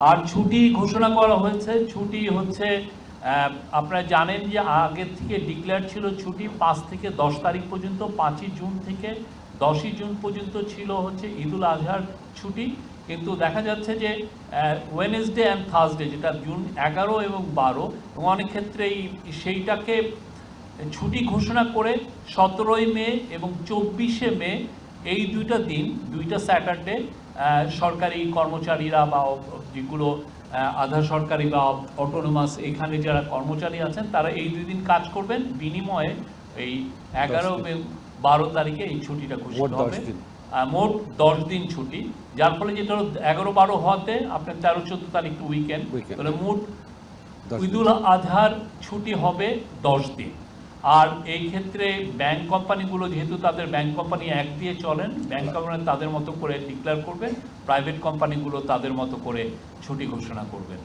আর ছুটি ঘোষণা করা হয়েছে। ছুটি হচ্ছে আপনারা জানেন যে আগের থেকে ডিক্লেয়ার ছিল ছুটি 5 থেকে 10 তারিখ পর্যন্ত, 5ই জুন থেকে 10ই জুন পর্যন্ত ছিল হচ্ছে ঈদুল আজহার ছুটি। কিন্তু দেখা যাচ্ছে যে ওয়েনেসডে অ্যান্ড থার্সডে, যেটা জুন 11 এবং 12, এবং অনেক ক্ষেত্রেই সেইটাকে ছুটি ঘোষণা করে 17ই মে এবং 24শে মে এই দুইটা দিন, দুইটা স্যাটারডে সরকারি কর্মচারীরা বা যেগুলো আধা সরকারি বা অটোনোমাস এখানে যারা কর্মচারী আছেন তারা এই 2 দিন কাজ করবেন, বিনিময়ে এই 11 এবং 12 তারিখে এই ছুটিটা ঘোষণা হবে। মোট 10 দিন ছুটি, যার ফলে যেটা 11-12 হওয়াতে আপনার 13-14 তারিখ উইকেন্ড, তাহলে মোট ঈদুল আজহার ছুটি হবে 10 দিন। আর এই ক্ষেত্রে ব্যাংক কোম্পানিগুলো যেহেতু তাদের ব্যাংক কোম্পানি অ্যাক্ট দিয়ে চলেন, ব্যাংক কোম্পানি তাদের মতো করে ডিক্লেয়ার করবেন, প্রাইভেট কোম্পানিগুলো তাদের মতো করে ছুটি ঘোষণা করবেন।